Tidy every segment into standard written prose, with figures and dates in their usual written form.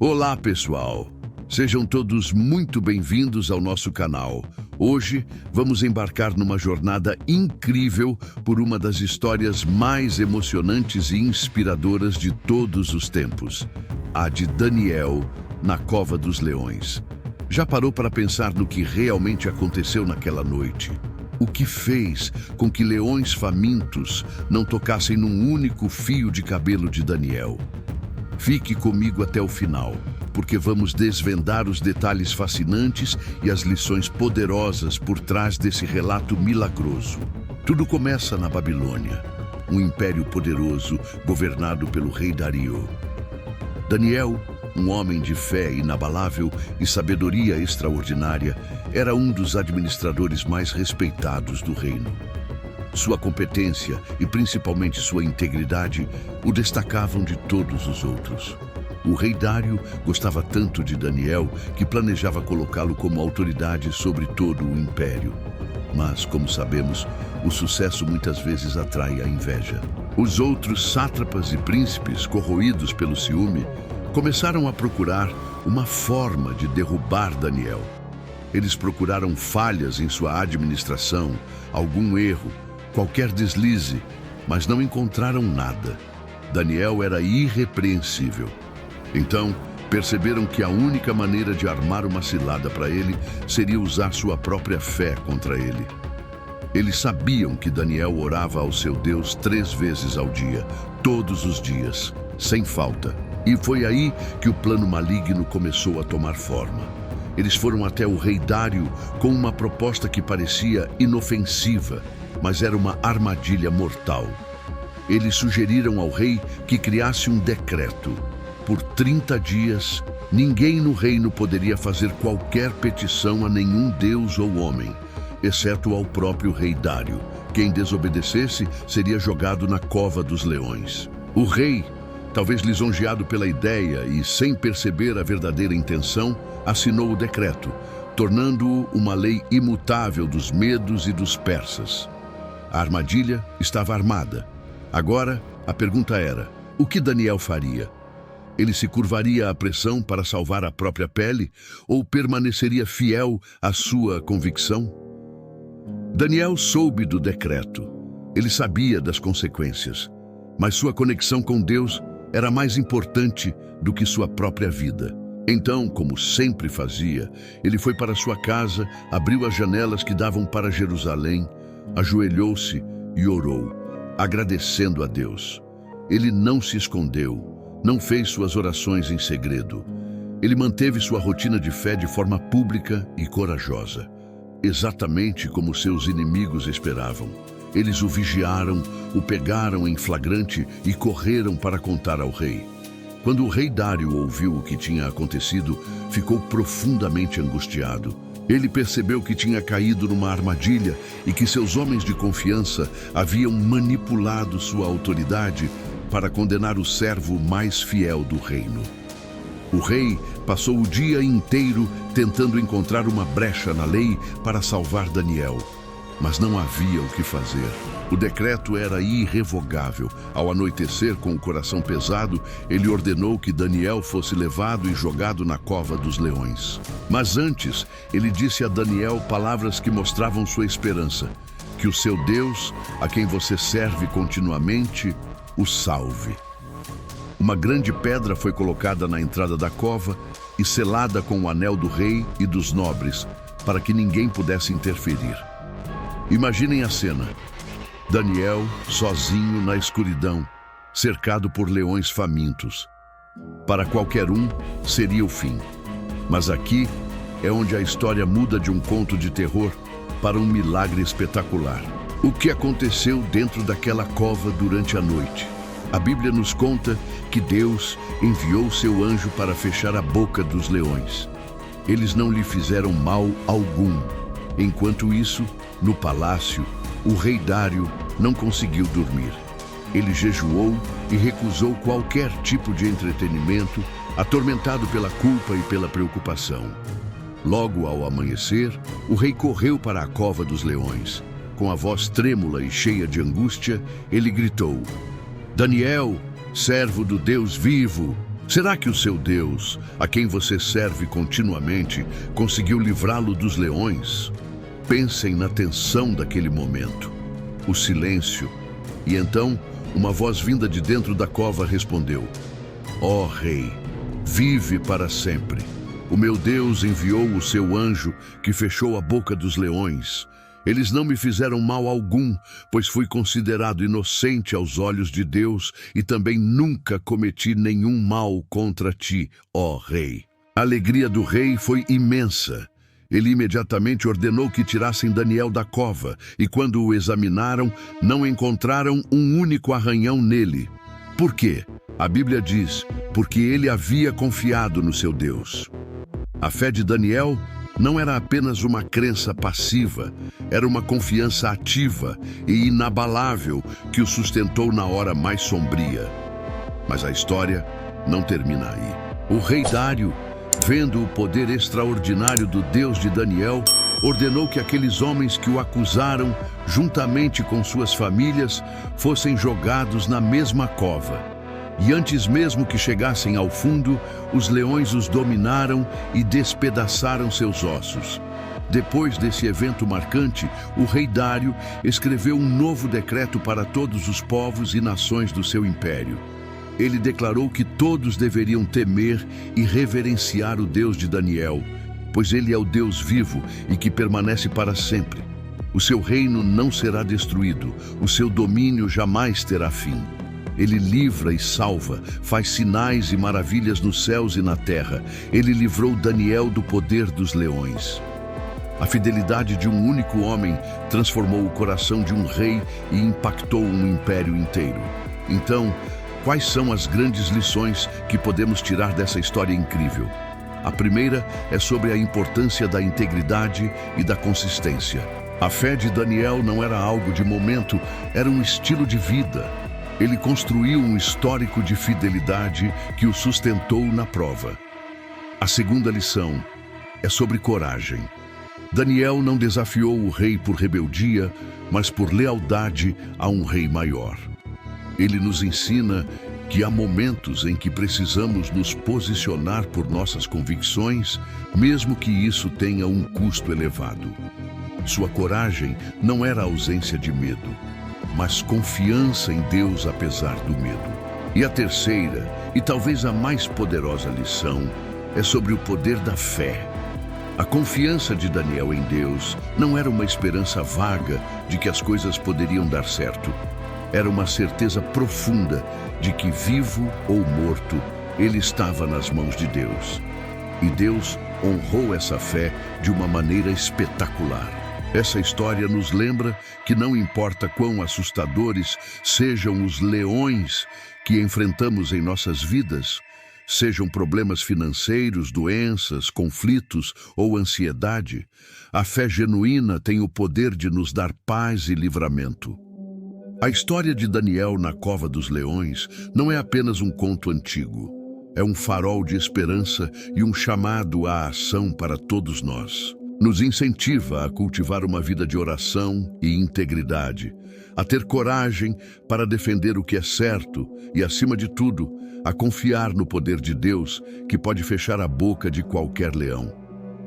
Olá, pessoal! Sejam todos muito bem-vindos ao nosso canal. Hoje vamos embarcar numa jornada incrível por uma das histórias mais emocionantes e inspiradoras de todos os tempos, a de Daniel na Cova dos Leões. Já parou para pensar no que realmente aconteceu naquela noite? O que fez com que leões famintos não tocassem num único fio de cabelo de Daniel? Fique comigo até o final, porque vamos desvendar os detalhes fascinantes e as lições poderosas por trás desse relato milagroso. Tudo começa na Babilônia, um império poderoso governado pelo rei Dario. Daniel, um homem de fé inabalável e sabedoria extraordinária, era um dos administradores mais respeitados do reino. Sua competência e principalmente sua integridade o destacavam de todos os outros. O rei Dário gostava tanto de Daniel que planejava colocá-lo como autoridade sobre todo o império. Mas, como sabemos, o sucesso muitas vezes atrai a inveja. Os outros sátrapas e príncipes, corroídos pelo ciúme, começaram a procurar uma forma de derrubar Daniel. Eles procuraram falhas em sua administração, algum erro, qualquer deslize, mas não encontraram nada. Daniel era irrepreensível. Então, perceberam que a única maneira de armar uma cilada para ele seria usar sua própria fé contra ele. Eles sabiam que Daniel orava ao seu Deus 3 vezes ao dia, todos os dias, sem falta. E foi aí que o plano maligno começou a tomar forma. Eles foram até o rei Dário com uma proposta que parecia inofensiva, mas era uma armadilha mortal. Eles sugeriram ao rei que criasse um decreto. Por 30 dias, ninguém no reino poderia fazer qualquer petição a nenhum deus ou homem, exceto ao próprio rei Dário. Quem desobedecesse seria jogado na cova dos leões. O rei, talvez lisonjeado pela ideia e sem perceber a verdadeira intenção, assinou o decreto, tornando-o uma lei imutável dos medos e dos persas. A armadilha estava armada. Agora, a pergunta era: o que Daniel faria? Ele se curvaria à pressão para salvar a própria pele ou permaneceria fiel à sua convicção? Daniel soube do decreto. Ele sabia das consequências, mas sua conexão com Deus era mais importante do que sua própria vida. Então, como sempre fazia, ele foi para sua casa, abriu as janelas que davam para Jerusalém, ajoelhou-se e orou, agradecendo a Deus. Ele não se escondeu, não fez suas orações em segredo. Ele manteve sua rotina de fé de forma pública e corajosa, exatamente como seus inimigos esperavam. Eles o vigiaram, o pegaram em flagrante e correram para contar ao rei. Quando o rei Dário ouviu o que tinha acontecido, ficou profundamente angustiado. Ele percebeu que tinha caído numa armadilha e que seus homens de confiança haviam manipulado sua autoridade para condenar o servo mais fiel do reino. O rei passou o dia inteiro tentando encontrar uma brecha na lei para salvar Daniel, mas não havia o que fazer. O decreto era irrevogável. Ao anoitecer, com o coração pesado, ele ordenou que Daniel fosse levado e jogado na cova dos leões. Mas antes, ele disse a Daniel palavras que mostravam sua esperança: que o seu Deus, a quem você serve continuamente, o salve. Uma grande pedra foi colocada na entrada da cova e selada com o anel do rei e dos nobres, para que ninguém pudesse interferir. Imaginem a cena: Daniel sozinho na escuridão, cercado por leões famintos. Para qualquer um, seria o fim. Mas aqui é onde a história muda de um conto de terror para um milagre espetacular. O que aconteceu dentro daquela cova durante a noite? A Bíblia nos conta que Deus enviou seu anjo para fechar a boca dos leões. Eles não lhe fizeram mal algum. Enquanto isso, no palácio, o rei Dário não conseguiu dormir. Ele jejuou e recusou qualquer tipo de entretenimento, atormentado pela culpa e pela preocupação. Logo ao amanhecer, o rei correu para a cova dos leões. Com a voz trêmula e cheia de angústia, ele gritou: Daniel, servo do Deus vivo, Será que o seu Deus, a quem você serve continuamente, conseguiu livrá-lo dos leões? Pensem na tensão daquele momento, o silêncio, e então uma voz vinda de dentro da cova respondeu: Ó Rei, vive para sempre. O meu Deus enviou o seu anjo que fechou a boca dos leões. Eles não me fizeram mal algum, pois fui considerado inocente aos olhos de Deus e também nunca cometi nenhum mal contra ti, ó Rei. A alegria do rei foi imensa. Ele imediatamente ordenou que tirassem Daniel da cova, e quando o examinaram, não encontraram um único arranhão nele. Por quê? A Bíblia diz, porque ele havia confiado no seu Deus. A fé de Daniel não era apenas uma crença passiva, era uma confiança ativa e inabalável que o sustentou na hora mais sombria. Mas a história não termina aí. O rei Dário, vendo o poder extraordinário do Deus de Daniel, ordenou que aqueles homens que o acusaram, juntamente com suas famílias, fossem jogados na mesma cova. E antes mesmo que chegassem ao fundo, os leões os dominaram e despedaçaram seus ossos. Depois desse evento marcante, o rei Dário escreveu um novo decreto para todos os povos e nações do seu império. Ele declarou que todos deveriam temer e reverenciar o Deus de Daniel, pois ele é o Deus vivo e que permanece para sempre. O seu reino não será destruído, o seu domínio jamais terá fim. Ele livra e salva, faz sinais e maravilhas nos céus e na terra. Ele livrou Daniel do poder dos leões. A fidelidade de um único homem transformou o coração de um rei e impactou um império inteiro. Então, quais são as grandes lições que podemos tirar dessa história incrível? A primeira é sobre a importância da integridade e da consistência. A fé de Daniel não era algo de momento, era um estilo de vida. Ele construiu um histórico de fidelidade que o sustentou na prova. A segunda lição é sobre coragem. Daniel não desafiou o rei por rebeldia, mas por lealdade a um rei maior. Ele nos ensina que há momentos em que precisamos nos posicionar por nossas convicções, mesmo que isso tenha um custo elevado. Sua coragem não era ausência de medo, mas confiança em Deus apesar do medo. E a terceira, e talvez a mais poderosa lição, é sobre o poder da fé. A confiança de Daniel em Deus não era uma esperança vaga de que as coisas poderiam dar certo. Era uma certeza profunda de que, vivo ou morto, ele estava nas mãos de Deus. E Deus honrou essa fé de uma maneira espetacular. Essa história nos lembra que não importa quão assustadores sejam os leões que enfrentamos em nossas vidas, sejam problemas financeiros, doenças, conflitos ou ansiedade, a fé genuína tem o poder de nos dar paz e livramento. A história de Daniel na cova dos leões não é apenas um conto antigo. É um farol de esperança e um chamado à ação para todos nós. Nos incentiva a cultivar uma vida de oração e integridade, a ter coragem para defender o que é certo e, acima de tudo, a confiar no poder de Deus que pode fechar a boca de qualquer leão.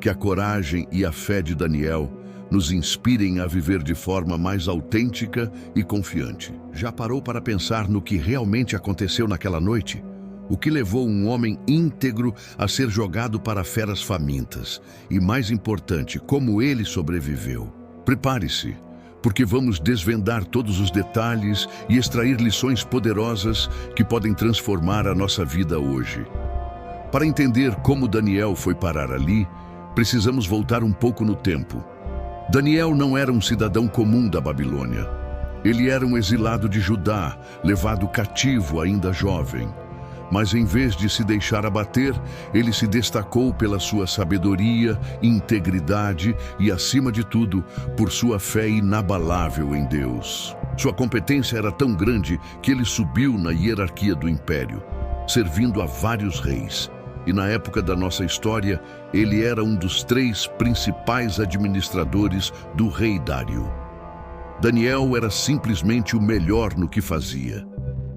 Que a coragem e a fé de Daniel nos inspirem a viver de forma mais autêntica e confiante. Já parou para pensar no que realmente aconteceu naquela noite? O que levou um homem íntegro a ser jogado para feras famintas? E mais importante, como ele sobreviveu? Prepare-se, porque vamos desvendar todos os detalhes e extrair lições poderosas que podem transformar a nossa vida hoje. Para entender como Daniel foi parar ali, precisamos voltar um pouco no tempo. Daniel não era um cidadão comum da Babilônia. Ele era um exilado de Judá, levado cativo ainda jovem. Mas em vez de se deixar abater, ele se destacou pela sua sabedoria, integridade e, acima de tudo, por sua fé inabalável em Deus. Sua competência era tão grande que ele subiu na hierarquia do império, servindo a vários reis. E na época da nossa história, ele era um dos 3 principais administradores do rei Dário. Daniel era simplesmente o melhor no que fazia.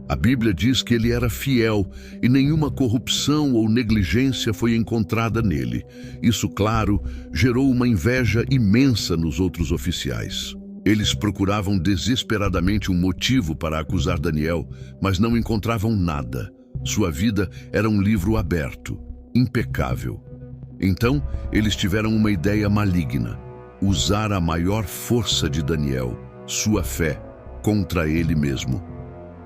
A Bíblia diz que ele era fiel e nenhuma corrupção ou negligência foi encontrada nele. Isso, claro, gerou uma inveja imensa nos outros oficiais. Eles procuravam desesperadamente um motivo para acusar Daniel, mas não encontravam nada. Sua vida era um livro aberto, impecável. Então, eles tiveram uma ideia maligna: usar a maior força de Daniel, sua fé, contra ele mesmo.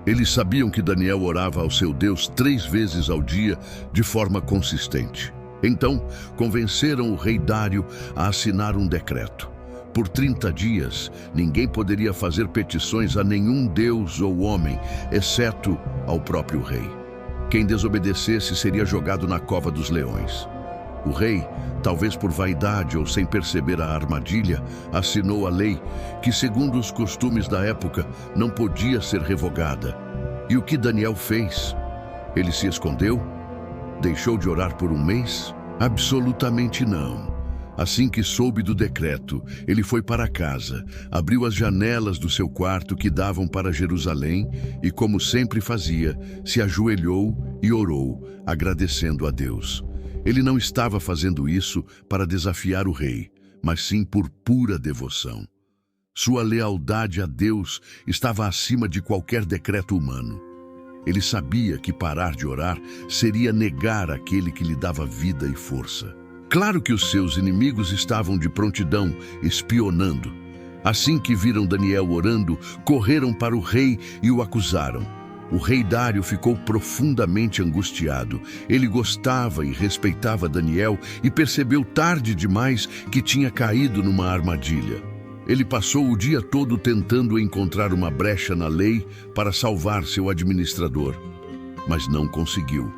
Eles sabiam que Daniel orava ao seu Deus 3 vezes ao dia de forma consistente. Então, convenceram o rei Dário a assinar um decreto. Por 30 dias, ninguém poderia fazer petições a nenhum deus ou homem, exceto ao próprio rei. Quem desobedecesse seria jogado na cova dos leões. O rei, talvez por vaidade ou sem perceber a armadilha, assinou a lei que, segundo os costumes da época, não podia ser revogada. E o que Daniel fez? Ele se escondeu? Deixou de orar por um mês? Absolutamente não. Assim que soube do decreto, ele foi para casa, abriu as janelas do seu quarto que davam para Jerusalém e, como sempre fazia, se ajoelhou e orou, agradecendo a Deus. Ele não estava fazendo isso para desafiar o rei, mas sim por pura devoção. Sua lealdade a Deus estava acima de qualquer decreto humano. Ele sabia que parar de orar seria negar aquele que lhe dava vida e força. Claro que os seus inimigos estavam de prontidão, espionando. Assim que viram Daniel orando, correram para o rei e o acusaram. O rei Dário ficou profundamente angustiado. Ele gostava e respeitava Daniel e percebeu tarde demais que tinha caído numa armadilha. Ele passou o dia todo tentando encontrar uma brecha na lei para salvar seu administrador, mas não conseguiu.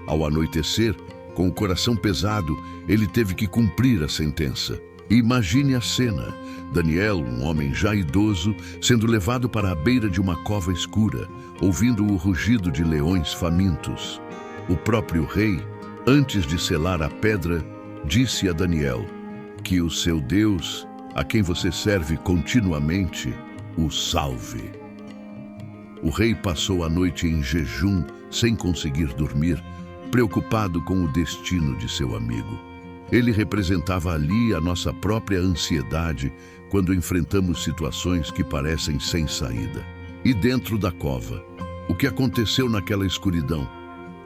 Ao anoitecer, com o coração pesado, ele teve que cumprir a sentença. Imagine a cena: Daniel, um homem já idoso, sendo levado para a beira de uma cova escura, ouvindo o rugido de leões famintos. O próprio rei, antes de selar a pedra, disse a Daniel: que o seu Deus, a quem você serve continuamente, o salve. O rei passou a noite em jejum, sem conseguir dormir, preocupado com o destino de seu amigo. Ele representava ali a nossa própria ansiedade quando enfrentamos situações que parecem sem saída. E dentro da cova, o que aconteceu naquela escuridão?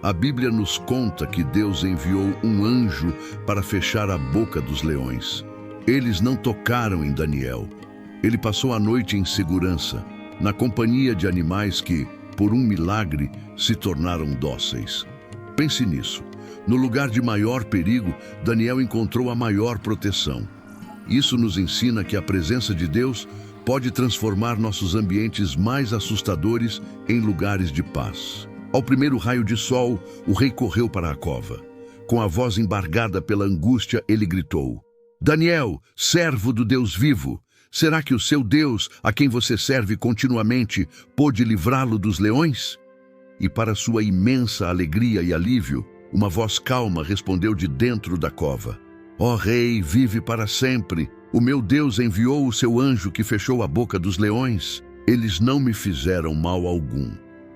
A Bíblia nos conta que Deus enviou um anjo para fechar a boca dos leões. Eles não tocaram em Daniel. Ele passou a noite em segurança, na companhia de animais que, por um milagre, se tornaram dóceis. Pense nisso. No lugar de maior perigo, Daniel encontrou a maior proteção. Isso nos ensina que a presença de Deus pode transformar nossos ambientes mais assustadores em lugares de paz. Ao primeiro raio de sol, o rei correu para a cova. Com a voz embargada pela angústia, ele gritou: Daniel, servo do Deus vivo, será que o seu Deus, a quem você serve continuamente, pôde livrá-lo dos leões? E para sua imensa alegria e alívio, uma voz calma respondeu de dentro da cova: Ó rei, vive para sempre. O meu Deus enviou o seu anjo que fechou a boca dos leões. Eles não me fizeram mal algum,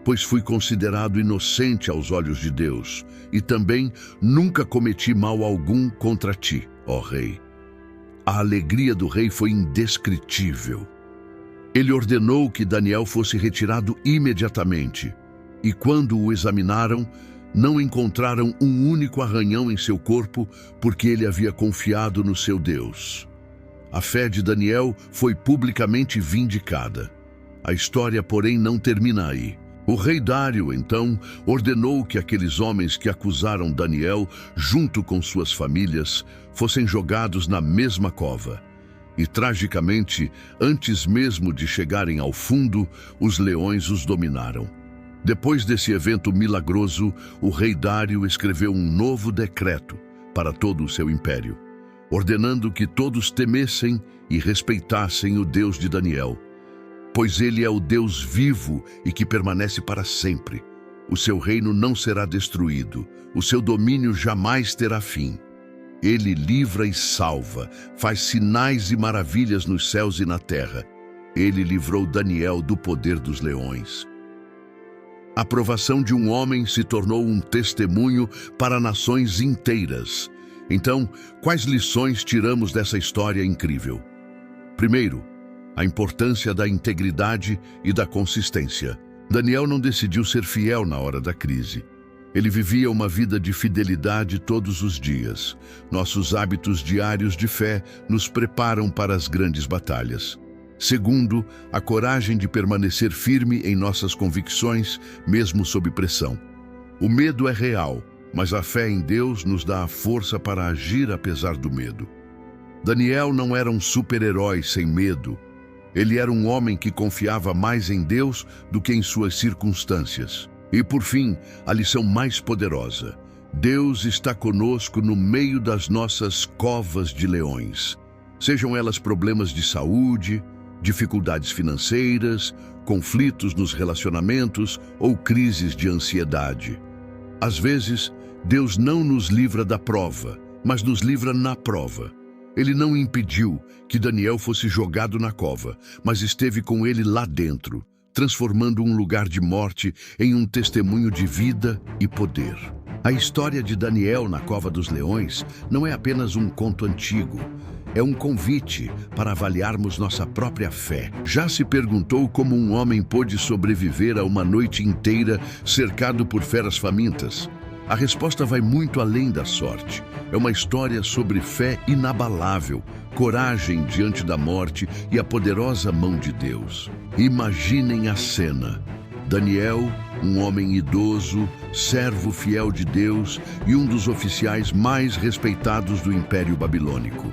pois fui considerado inocente aos olhos de Deus, e também nunca cometi mal algum contra ti, ó rei. A alegria do rei foi indescritível. Ele ordenou que Daniel fosse retirado imediatamente, e quando o examinaram, não encontraram um único arranhão em seu corpo, porque ele havia confiado no seu Deus. A fé de Daniel foi publicamente vindicada. A história, porém, não termina aí. O rei Dário, então, ordenou que aqueles homens que acusaram Daniel, junto com suas famílias, fossem jogados na mesma cova. E, tragicamente, antes mesmo de chegarem ao fundo, os leões os dominaram. Depois desse evento milagroso, o rei Dário escreveu um novo decreto para todo o seu império, ordenando que todos temessem e respeitassem o Deus de Daniel, pois ele é o Deus vivo e que permanece para sempre. O seu reino não será destruído, o seu domínio jamais terá fim. Ele livra e salva, faz sinais e maravilhas nos céus e na terra. Ele livrou Daniel do poder dos leões. A provação de um homem se tornou um testemunho para nações inteiras. Então, quais lições tiramos dessa história incrível? Primeiro, a importância da integridade e da consistência. Daniel não decidiu ser fiel na hora da crise. Ele vivia uma vida de fidelidade todos os dias. Nossos hábitos diários de fé nos preparam para as grandes batalhas. Segundo, a coragem de permanecer firme em nossas convicções, mesmo sob pressão. O medo é real, mas a fé em Deus nos dá a força para agir apesar do medo. Daniel não era um super-herói sem medo. Ele era um homem que confiava mais em Deus do que em suas circunstâncias. E, por fim, a lição mais poderosa. Deus está conosco no meio das nossas covas de leões. Sejam elas problemas de saúde, dificuldades financeiras, conflitos nos relacionamentos ou crises de ansiedade. Às vezes, Deus não nos livra da prova, mas nos livra na prova. Ele não impediu que Daniel fosse jogado na cova, mas esteve com ele lá dentro, transformando um lugar de morte em um testemunho de vida e poder. A história de Daniel na Cova dos Leões não é apenas um conto antigo. É um convite para avaliarmos nossa própria fé. Já se perguntou como um homem pôde sobreviver a uma noite inteira cercado por feras famintas? A resposta vai muito além da sorte. É uma história sobre fé inabalável, coragem diante da morte e a poderosa mão de Deus. Imaginem a cena. Daniel, um homem idoso, servo fiel de Deus e um dos oficiais mais respeitados do Império Babilônico.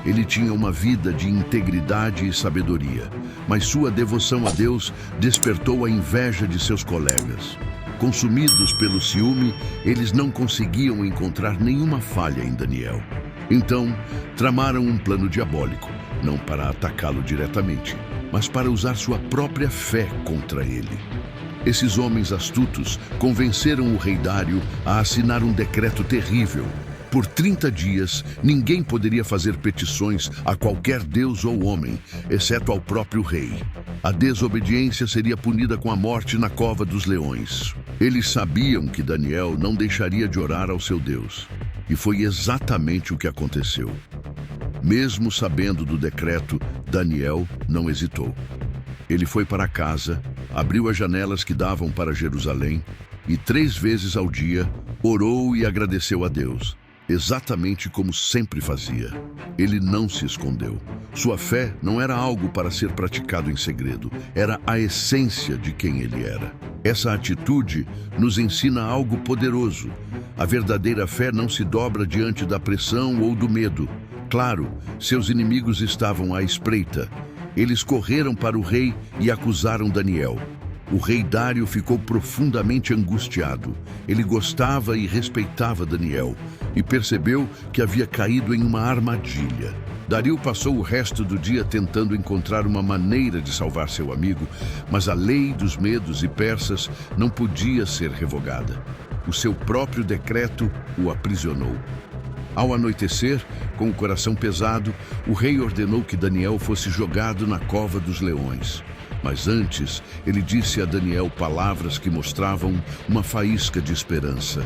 Ele tinha uma vida de integridade e sabedoria, mas sua devoção a Deus despertou a inveja de seus colegas. Consumidos pelo ciúme, eles não conseguiam encontrar nenhuma falha em Daniel. Então, tramaram um plano diabólico, não para atacá-lo diretamente, mas para usar sua própria fé contra ele. Esses homens astutos convenceram o rei Dário a assinar um decreto terrível. Por 30 dias, ninguém poderia fazer petições a qualquer deus ou homem, exceto ao próprio rei. A desobediência seria punida com a morte na cova dos leões. Eles sabiam que Daniel não deixaria de orar ao seu Deus. E foi exatamente o que aconteceu. Mesmo sabendo do decreto, Daniel não hesitou. Ele foi para casa, abriu as janelas que davam para Jerusalém e 3 vezes ao dia orou e agradeceu a Deus. Exatamente como sempre fazia. Ele não se escondeu. Sua fé não era algo para ser praticado em segredo, era a essência de quem ele era. Essa atitude nos ensina algo poderoso. A verdadeira fé não se dobra diante da pressão ou do medo. Claro, seus inimigos estavam à espreita. Eles correram para o rei e acusaram Daniel. O rei Dário ficou profundamente angustiado. Ele gostava e respeitava Daniel e percebeu que havia caído em uma armadilha. Dário passou o resto do dia tentando encontrar uma maneira de salvar seu amigo, mas a lei dos medos e persas não podia ser revogada. O seu próprio decreto o aprisionou. Ao anoitecer, com o coração pesado, o rei ordenou que Daniel fosse jogado na cova dos leões. Mas antes, ele disse a Daniel palavras que mostravam uma faísca de esperança.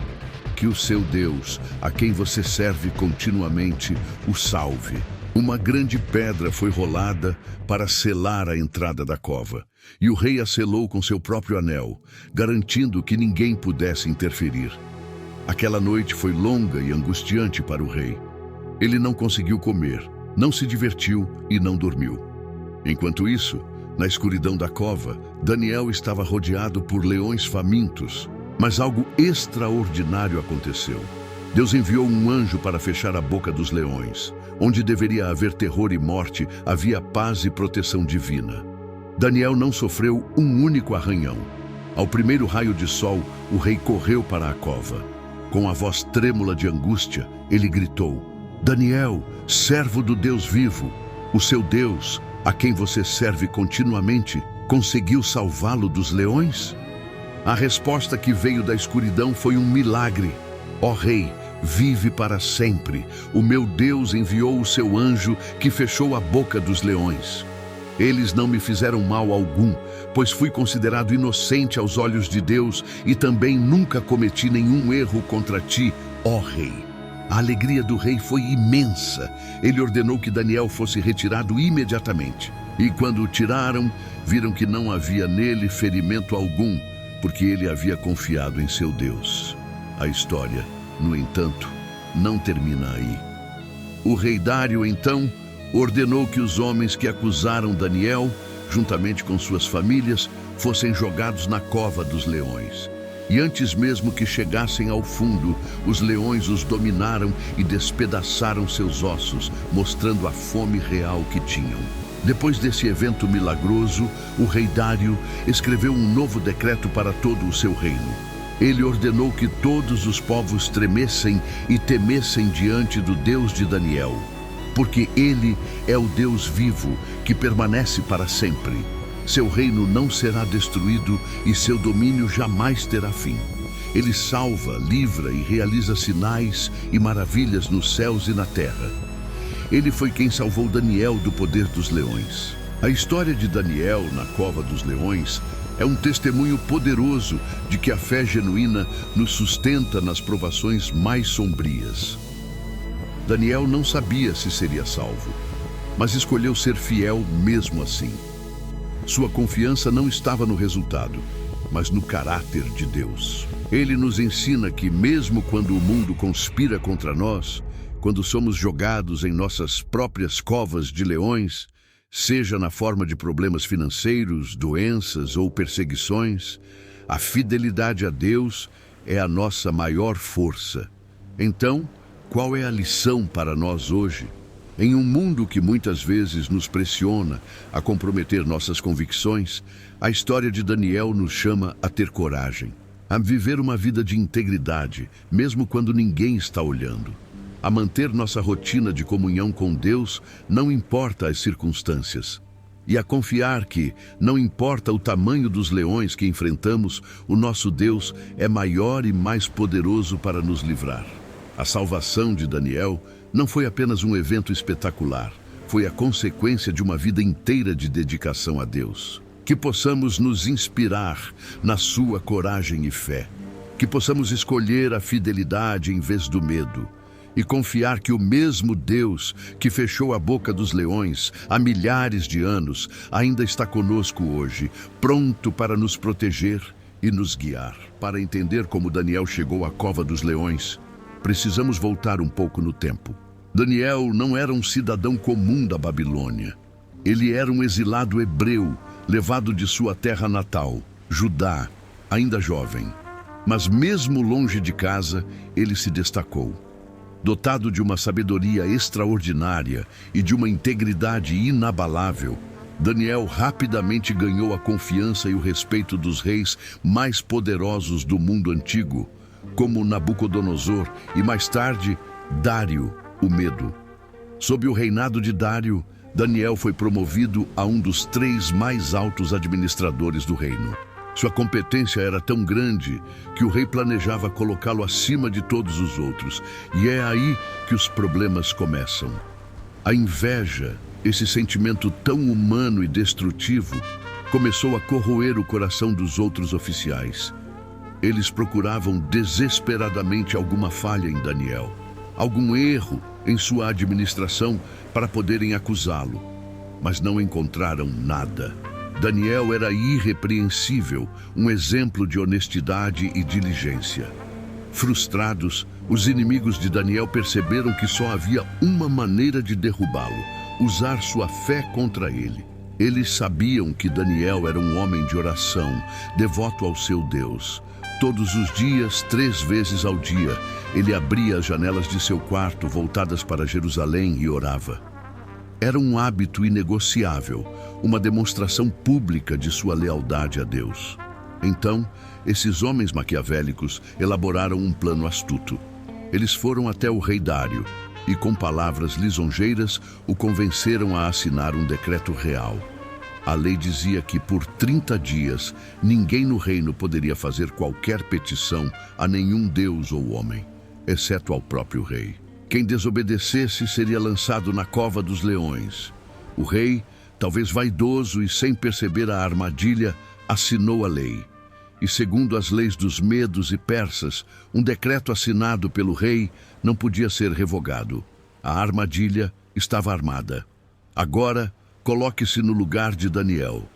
Que o seu Deus, a quem você serve continuamente, o salve. Uma grande pedra foi rolada para selar a entrada da cova, e o rei a selou com seu próprio anel, garantindo que ninguém pudesse interferir. Aquela noite foi longa e angustiante para o rei. Ele não conseguiu comer, não se divertiu e não dormiu. Enquanto isso, na escuridão da cova, Daniel estava rodeado por leões famintos. Mas algo extraordinário aconteceu. Deus enviou um anjo para fechar a boca dos leões. Onde deveria haver terror e morte, havia paz e proteção divina. Daniel não sofreu um único arranhão. Ao primeiro raio de sol, o rei correu para a cova. Com a voz trêmula de angústia, ele gritou: Daniel, servo do Deus vivo, o seu Deus, a quem você serve continuamente, conseguiu salvá-lo dos leões? A resposta que veio da escuridão foi um milagre. Ó rei, vive para sempre. O meu Deus enviou o seu anjo que fechou a boca dos leões. Eles não me fizeram mal algum, pois fui considerado inocente aos olhos de Deus e também nunca cometi nenhum erro contra ti, ó rei. A alegria do rei foi imensa. Ele ordenou que Daniel fosse retirado imediatamente. E quando o tiraram, viram que não havia nele ferimento algum, porque ele havia confiado em seu Deus. A história, no entanto, não termina aí. O rei Dário, então, ordenou que os homens que acusaram Daniel, juntamente com suas famílias, fossem jogados na cova dos leões. E antes mesmo que chegassem ao fundo, os leões os dominaram e despedaçaram seus ossos, mostrando a fome real que tinham. Depois desse evento milagroso, o rei Dário escreveu um novo decreto para todo o seu reino. Ele ordenou que todos os povos tremessem e temessem diante do Deus de Daniel, porque ele é o Deus vivo que permanece para sempre. Seu reino não será destruído e seu domínio jamais terá fim. Ele salva, livra e realiza sinais e maravilhas nos céus e na terra. Ele foi quem salvou Daniel do poder dos leões. A história de Daniel na cova dos leões é um testemunho poderoso de que a fé genuína nos sustenta nas provações mais sombrias. Daniel não sabia se seria salvo, mas escolheu ser fiel mesmo assim. Sua confiança não estava no resultado, mas no caráter de Deus. Ele nos ensina que mesmo quando o mundo conspira contra nós, quando somos jogados em nossas próprias covas de leões, seja na forma de problemas financeiros, doenças ou perseguições, a fidelidade a Deus é a nossa maior força. Então, qual é a lição para nós hoje? Em um mundo que muitas vezes nos pressiona a comprometer nossas convicções, a história de Daniel nos chama a ter coragem, a viver uma vida de integridade, mesmo quando ninguém está olhando, a manter nossa rotina de comunhão com Deus, não importa as circunstâncias, e a confiar que, não importa o tamanho dos leões que enfrentamos, o nosso Deus é maior e mais poderoso para nos livrar. A salvação de Daniel não foi apenas um evento espetacular, foi a consequência de uma vida inteira de dedicação a Deus. Que possamos nos inspirar na sua coragem e fé, que possamos escolher a fidelidade em vez do medo, e confiar que o mesmo Deus que fechou a boca dos leões há milhares de anos ainda está conosco hoje, pronto para nos proteger e nos guiar. Para entender como Daniel chegou à cova dos leões, precisamos voltar um pouco no tempo. Daniel não era um cidadão comum da Babilônia. Ele era um exilado hebreu, levado de sua terra natal, Judá, ainda jovem. Mas mesmo longe de casa, ele se destacou. Dotado de uma sabedoria extraordinária e de uma integridade inabalável, Daniel rapidamente ganhou a confiança e o respeito dos reis mais poderosos do mundo antigo, como Nabucodonosor e, mais tarde, Dário, o Medo. Sob o reinado de Dário, Daniel foi promovido a um dos 3 mais altos administradores do reino. Sua competência era tão grande que o rei planejava colocá-lo acima de todos os outros. E é aí que os problemas começam. A inveja, esse sentimento tão humano e destrutivo, começou a corroer o coração dos outros oficiais. Eles procuravam desesperadamente alguma falha em Daniel, algum erro em sua administração para poderem acusá-lo, mas não encontraram nada. Daniel era irrepreensível, um exemplo de honestidade e diligência. Frustrados, os inimigos de Daniel perceberam que só havia uma maneira de derrubá-lo: usar sua fé contra ele. Eles sabiam que Daniel era um homem de oração, devoto ao seu Deus. Todos os dias, 3 vezes ao dia, ele abria as janelas de seu quarto voltadas para Jerusalém e orava. Era um hábito inegociável, uma demonstração pública de sua lealdade a Deus. Então, esses homens maquiavélicos elaboraram um plano astuto. Eles foram até o rei Dário e, com palavras lisonjeiras, o convenceram a assinar um decreto real. A lei dizia que, por 30 dias, ninguém no reino poderia fazer qualquer petição a nenhum deus ou homem, exceto ao próprio rei. Quem desobedecesse seria lançado na cova dos leões. O rei talvez vaidoso e sem perceber a armadilha, assinou a lei. E segundo as leis dos medos e persas, um decreto assinado pelo rei não podia ser revogado. A armadilha estava armada. Agora, coloque-se no lugar de Daniel.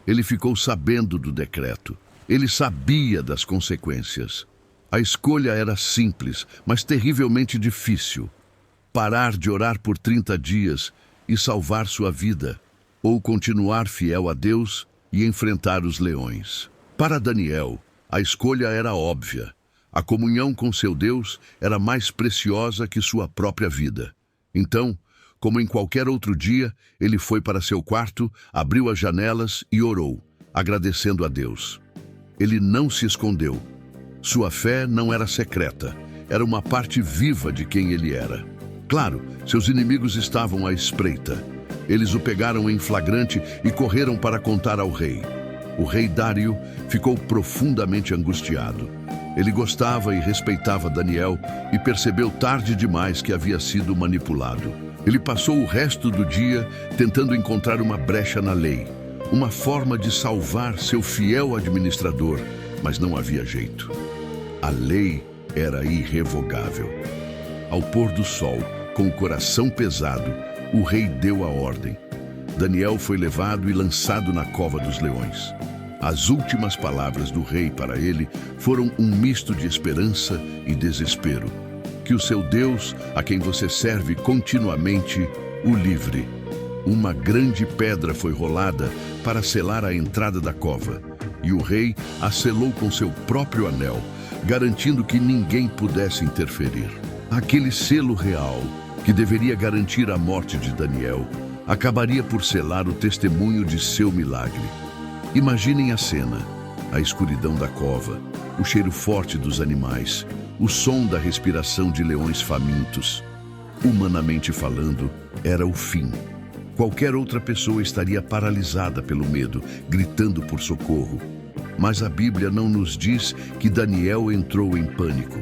Ele ficou sabendo do decreto. Ele sabia das consequências. A escolha era simples, mas terrivelmente difícil. Parar de orar por 30 dias e salvar sua vida, ou continuar fiel a Deus e enfrentar os leões. Para Daniel, a escolha era óbvia. A comunhão com seu Deus era mais preciosa que sua própria vida. Então, como em qualquer outro dia, ele foi para seu quarto, abriu as janelas e orou, agradecendo a Deus. Ele não se escondeu. Sua fé não era secreta, era uma parte viva de quem ele era. Claro, seus inimigos estavam à espreita. Eles o pegaram em flagrante e correram para contar ao rei. O rei Dário ficou profundamente angustiado. Ele gostava e respeitava Daniel e percebeu tarde demais que havia sido manipulado. Ele passou o resto do dia tentando encontrar uma brecha na lei, uma forma de salvar seu fiel administrador, mas não havia jeito. A lei era irrevogável. Ao pôr do sol, com o coração pesado, o rei deu a ordem. Daniel foi levado e lançado na cova dos leões. As últimas palavras do rei para ele foram um misto de esperança e desespero. Que o seu Deus, a quem você serve continuamente, o livre. Uma grande pedra foi rolada para selar a entrada da cova, e o rei a selou com seu próprio anel, garantindo que ninguém pudesse interferir. Aquele selo real, que deveria garantir a morte de Daniel, acabaria por selar o testemunho de seu milagre. Imaginem a cena: a escuridão da cova, o cheiro forte dos animais, o som da respiração de leões famintos. Humanamente falando, era o fim. Qualquer outra pessoa estaria paralisada pelo medo, gritando por socorro. Mas a Bíblia não nos diz que Daniel entrou em pânico.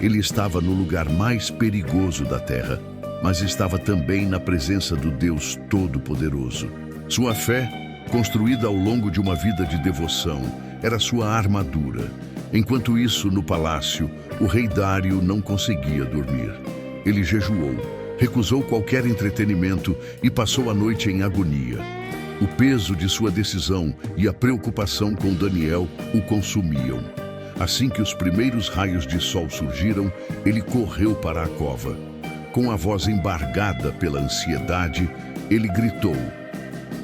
Ele estava no lugar mais perigoso da terra, mas estava também na presença do Deus Todo-Poderoso. Sua fé, construída ao longo de uma vida de devoção, era sua armadura. Enquanto isso, no palácio, o rei Dário não conseguia dormir. Ele jejuou, recusou qualquer entretenimento e passou a noite em agonia. O peso de sua decisão e a preocupação com Daniel o consumiam. Assim que os primeiros raios de sol surgiram, ele correu para a cova. Com a voz embargada pela ansiedade, ele gritou: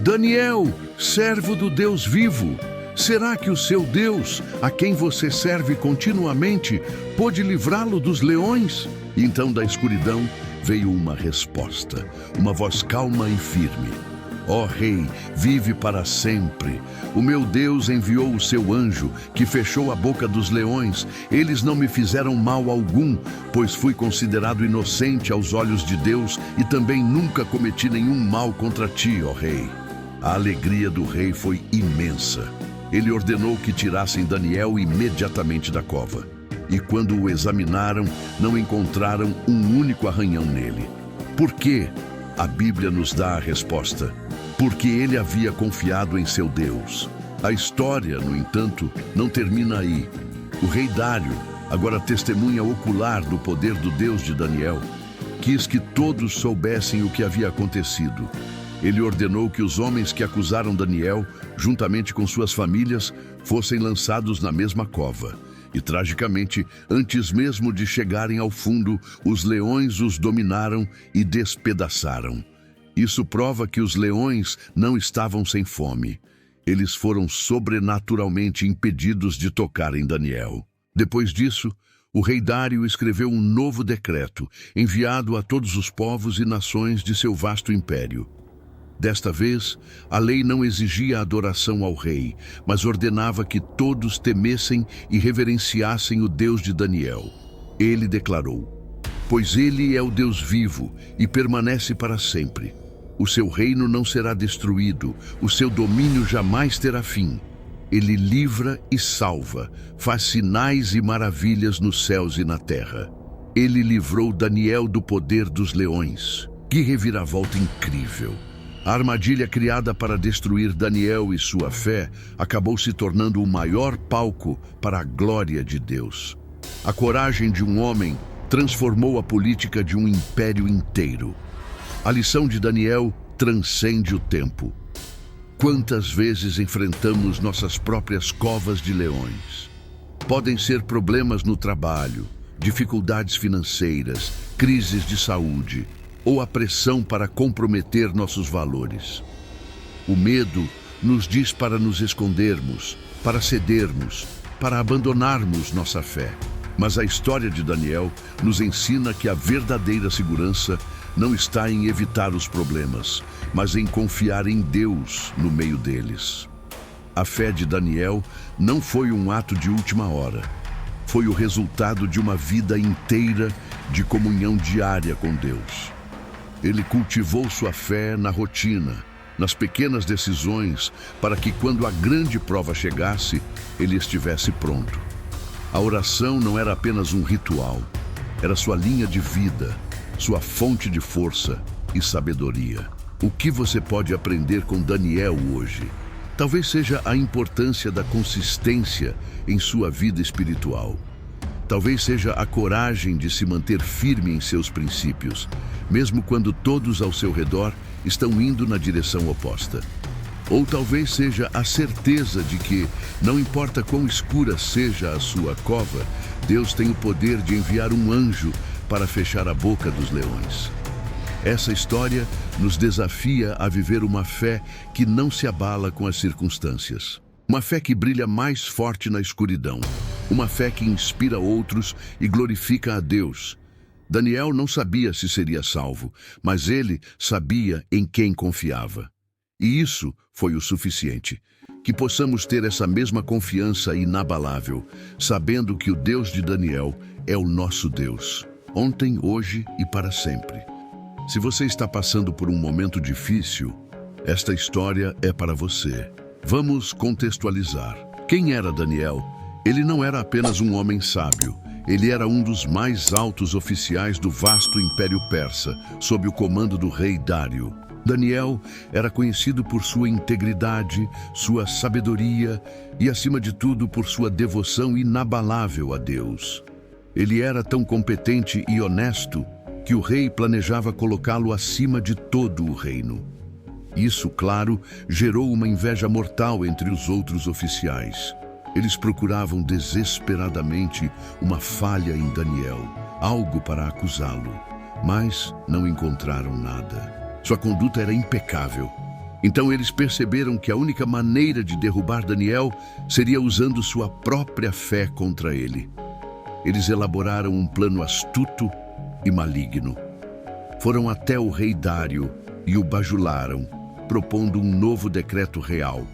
Daniel, servo do Deus vivo, será que o seu Deus, a quem você serve continuamente, pôde livrá-lo dos leões? E então da escuridão veio uma resposta, uma voz calma e firme. Ó rei, vive para sempre. O meu Deus enviou o seu anjo, que fechou a boca dos leões. Eles não me fizeram mal algum, pois fui considerado inocente aos olhos de Deus e também nunca cometi nenhum mal contra ti, ó rei. A alegria do rei foi imensa. Ele ordenou que tirassem Daniel imediatamente da cova. E quando o examinaram, não encontraram um único arranhão nele. Por quê? A Bíblia nos dá a resposta. Porque ele havia confiado em seu Deus. A história, no entanto, não termina aí. O rei Dário, agora testemunha ocular do poder do Deus de Daniel, quis que todos soubessem o que havia acontecido. Ele ordenou que os homens que acusaram Daniel, juntamente com suas famílias, fossem lançados na mesma cova. E, tragicamente, antes mesmo de chegarem ao fundo, os leões os dominaram e despedaçaram. Isso prova que os leões não estavam sem fome. Eles foram sobrenaturalmente impedidos de tocar em Daniel. Depois disso, o rei Dário escreveu um novo decreto, enviado a todos os povos e nações de seu vasto império. Desta vez, a lei não exigia adoração ao rei, mas ordenava que todos temessem e reverenciassem o Deus de Daniel. Ele declarou: pois ele é o Deus vivo e permanece para sempre. O seu reino não será destruído, o seu domínio jamais terá fim. Ele livra e salva, faz sinais e maravilhas nos céus e na terra. Ele livrou Daniel do poder dos leões. Que reviravolta incrível! A armadilha criada para destruir Daniel e sua fé acabou se tornando o maior palco para a glória de Deus. A coragem de um homem transformou a política de um império inteiro. A lição de Daniel transcende o tempo. Quantas vezes enfrentamos nossas próprias covas de leões? Podem ser problemas no trabalho, dificuldades financeiras, crises de saúde, ou a pressão para comprometer nossos valores. O medo nos diz para nos escondermos, para cedermos, para abandonarmos nossa fé. Mas a história de Daniel nos ensina que a verdadeira segurança não está em evitar os problemas, mas em confiar em Deus no meio deles. A fé de Daniel não foi um ato de última hora. Foi o resultado de uma vida inteira de comunhão diária com Deus. Ele cultivou sua fé na rotina, nas pequenas decisões, para que quando a grande prova chegasse, ele estivesse pronto. A oração não era apenas um ritual, era sua linha de vida, sua fonte de força e sabedoria. O que você pode aprender com Daniel hoje? Talvez seja a importância da consistência em sua vida espiritual. Talvez seja a coragem de se manter firme em seus princípios, mesmo quando todos ao seu redor estão indo na direção oposta. Ou talvez seja a certeza de que, não importa quão escura seja a sua cova, Deus tem o poder de enviar um anjo para fechar a boca dos leões. Essa história nos desafia a viver uma fé que não se abala com as circunstâncias. Uma fé que brilha mais forte na escuridão. Uma fé que inspira outros e glorifica a Deus. Daniel não sabia se seria salvo, mas ele sabia em quem confiava. E isso foi o suficiente. Que possamos ter essa mesma confiança inabalável, sabendo que o Deus de Daniel é o nosso Deus, ontem, hoje e para sempre. Se você está passando por um momento difícil, esta história é para você. Vamos contextualizar. Quem era Daniel? Ele não era apenas um homem sábio. Ele era um dos mais altos oficiais do vasto Império Persa, sob o comando do rei Dário. Daniel era conhecido por sua integridade, sua sabedoria e, acima de tudo, por sua devoção inabalável a Deus. Ele era tão competente e honesto que o rei planejava colocá-lo acima de todo o reino. Isso, claro, gerou uma inveja mortal entre os outros oficiais. Eles procuravam desesperadamente uma falha em Daniel, algo para acusá-lo, mas não encontraram nada. Sua conduta era impecável. Então eles perceberam que a única maneira de derrubar Daniel seria usando sua própria fé contra ele. Eles elaboraram um plano astuto e maligno. Foram até o rei Dário e o bajularam, propondo um novo decreto real.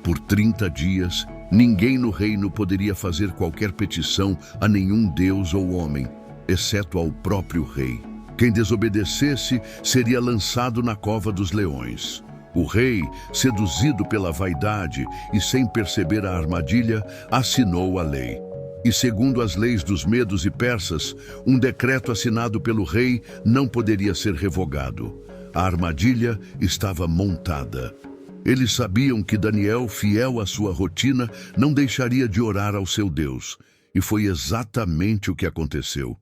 Por 30 dias, ninguém no reino poderia fazer qualquer petição a nenhum deus ou homem, exceto ao próprio rei. Quem desobedecesse seria lançado na cova dos leões. O rei, seduzido pela vaidade e sem perceber a armadilha, assinou a lei. E segundo as leis dos medos e persas, um decreto assinado pelo rei não poderia ser revogado. A armadilha estava montada. Eles sabiam que Daniel, fiel à sua rotina, não deixaria de orar ao seu Deus. E foi exatamente o que aconteceu.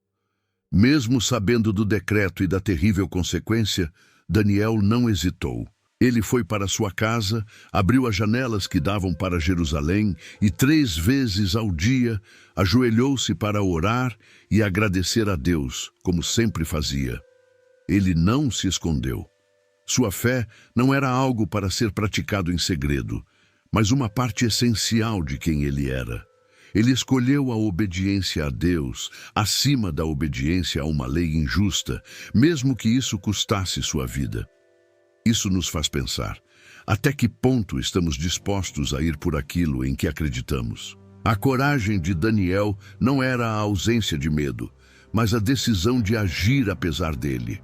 Mesmo sabendo do decreto e da terrível consequência, Daniel não hesitou. Ele foi para sua casa, abriu as janelas que davam para Jerusalém e 3 vezes ao dia ajoelhou-se para orar e agradecer a Deus, como sempre fazia. Ele não se escondeu. Sua fé não era algo para ser praticado em segredo, mas uma parte essencial de quem ele era. Ele escolheu a obediência a Deus acima da obediência a uma lei injusta, mesmo que isso custasse sua vida. Isso nos faz pensar, até que ponto estamos dispostos a ir por aquilo em que acreditamos? A coragem de Daniel não era a ausência de medo, mas a decisão de agir apesar dele.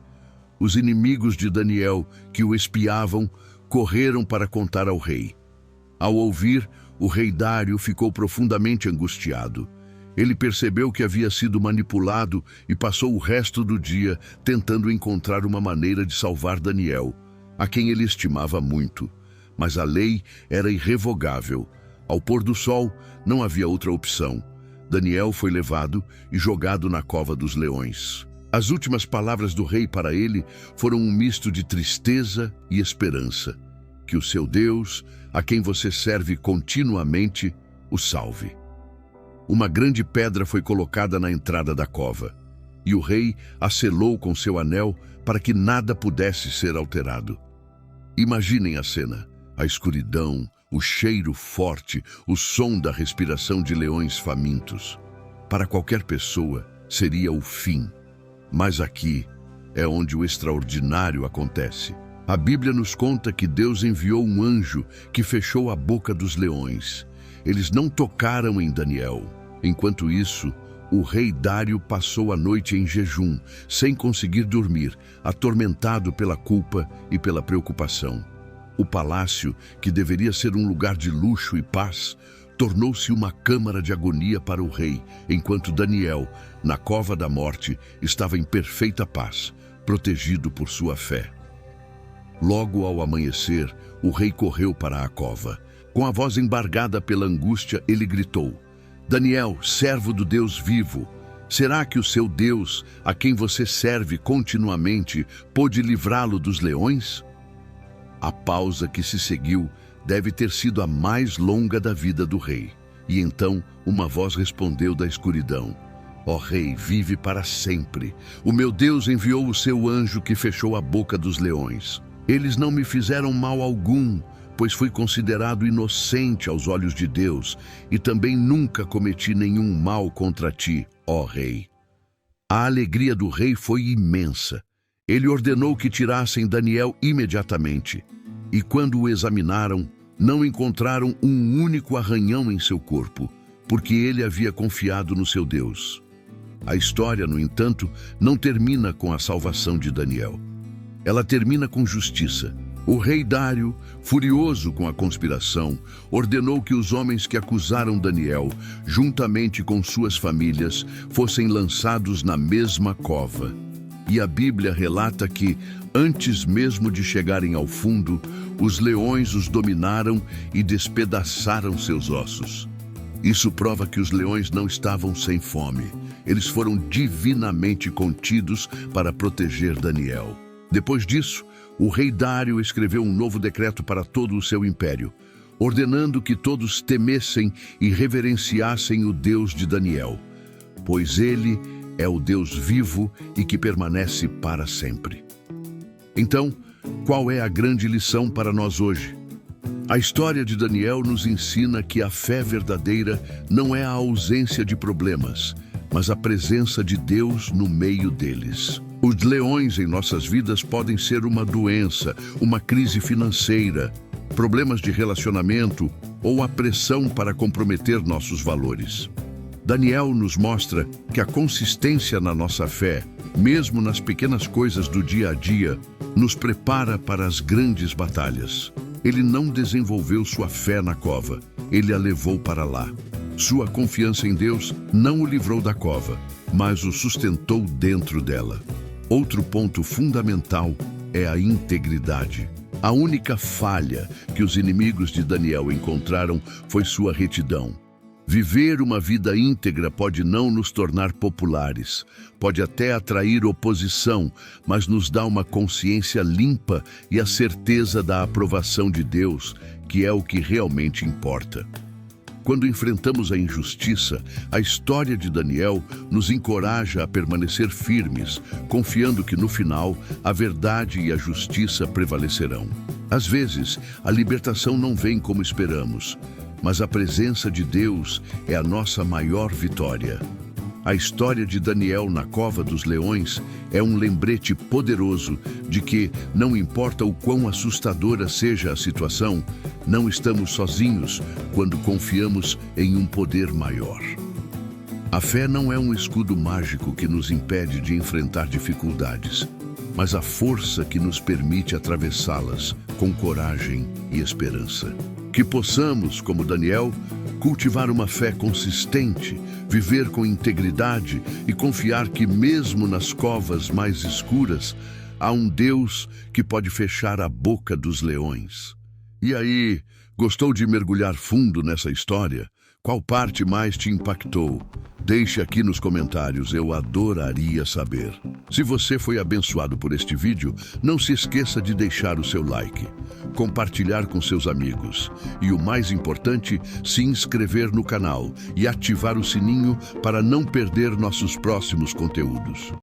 Os inimigos de Daniel, que o espiavam, correram para contar ao rei. Ao ouvir, o rei Dário ficou profundamente angustiado. Ele percebeu que havia sido manipulado e passou o resto do dia tentando encontrar uma maneira de salvar Daniel. a quem ele estimava muito. Mas a lei era irrevogável. Ao pôr do sol, não havia outra opção. Daniel foi levado e jogado na cova dos leões. As últimas palavras do rei para ele foram um misto de tristeza e esperança. Que o seu Deus, a quem você serve continuamente, o salve. Uma grande pedra foi colocada na entrada da cova, e o rei a selou com seu anel para que nada pudesse ser alterado. Imaginem a cena: a escuridão, o cheiro forte, o som da respiração de leões famintos. Para qualquer pessoa, seria o fim. Mas aqui é onde o extraordinário acontece. A Bíblia nos conta que Deus enviou um anjo que fechou a boca dos leões. Eles não tocaram em Daniel. Enquanto isso, o rei Dário passou a noite em jejum, sem conseguir dormir, atormentado pela culpa e pela preocupação. O palácio, que deveria ser um lugar de luxo e paz, tornou-se uma câmara de agonia para o rei, enquanto Daniel, na cova da morte, estava em perfeita paz, protegido por sua fé. Logo ao amanhecer, o rei correu para a cova. Com a voz embargada pela angústia, ele gritou: Daniel, servo do Deus vivo, será que o seu Deus, a quem você serve continuamente, pôde livrá-lo dos leões? A pausa que se seguiu deve ter sido a mais longa da vida do rei. E então uma voz respondeu da escuridão: Ó rei, vive para sempre. O meu Deus enviou o seu anjo que fechou a boca dos leões. Eles não me fizeram mal algum, pois fui considerado inocente aos olhos de Deus, e também nunca cometi nenhum mal contra ti, ó rei. A alegria do rei foi imensa. Ele ordenou que tirassem Daniel imediatamente, e quando o examinaram, não encontraram um único arranhão em seu corpo, porque ele havia confiado no seu Deus. A história, no entanto, não termina com a salvação de Daniel. Ela termina com justiça. O rei Dário, furioso com a conspiração, ordenou que os homens que acusaram Daniel, juntamente com suas famílias, fossem lançados na mesma cova. E a Bíblia relata que, antes mesmo de chegarem ao fundo, os leões os dominaram e despedaçaram seus ossos. Isso prova que os leões não estavam sem fome. Eles foram divinamente contidos para proteger Daniel. Depois disso, o rei Dário escreveu um novo decreto para todo o seu império, ordenando que todos temessem e reverenciassem o Deus de Daniel, pois ele é o Deus vivo e que permanece para sempre. Então, qual é a grande lição para nós hoje? A história de Daniel nos ensina que a fé verdadeira não é a ausência de problemas, mas a presença de Deus no meio deles. Os leões em nossas vidas podem ser uma doença, uma crise financeira, problemas de relacionamento ou a pressão para comprometer nossos valores. Daniel nos mostra que a consistência na nossa fé, mesmo nas pequenas coisas do dia a dia, nos prepara para as grandes batalhas. Ele não desenvolveu sua fé na cova, ele a levou para lá. Sua confiança em Deus não o livrou da cova, mas o sustentou dentro dela. Outro ponto fundamental é a integridade. A única falha que os inimigos de Daniel encontraram foi sua retidão. Viver uma vida íntegra pode não nos tornar populares, pode até atrair oposição, mas nos dá uma consciência limpa e a certeza da aprovação de Deus, que é o que realmente importa. Quando enfrentamos a injustiça, a história de Daniel nos encoraja a permanecer firmes, confiando que no final a verdade e a justiça prevalecerão. Às vezes, a libertação não vem como esperamos, mas a presença de Deus é a nossa maior vitória. A história de Daniel na cova dos leões é um lembrete poderoso de que, não importa o quão assustadora seja a situação, não estamos sozinhos quando confiamos em um poder maior. A fé não é um escudo mágico que nos impede de enfrentar dificuldades, mas a força que nos permite atravessá-las com coragem e esperança. Que possamos, como Daniel, cultivar uma fé consistente, viver com integridade e confiar que mesmo nas covas mais escuras, Há um Deus que pode fechar a boca dos leões. E aí, gostou de mergulhar fundo nessa história? Qual parte mais te impactou? Deixe aqui nos comentários, eu adoraria saber. Se você foi abençoado por este vídeo, não se esqueça de deixar o seu like, compartilhar com seus amigos e, o mais importante, se inscrever no canal e ativar o sininho para não perder nossos próximos conteúdos.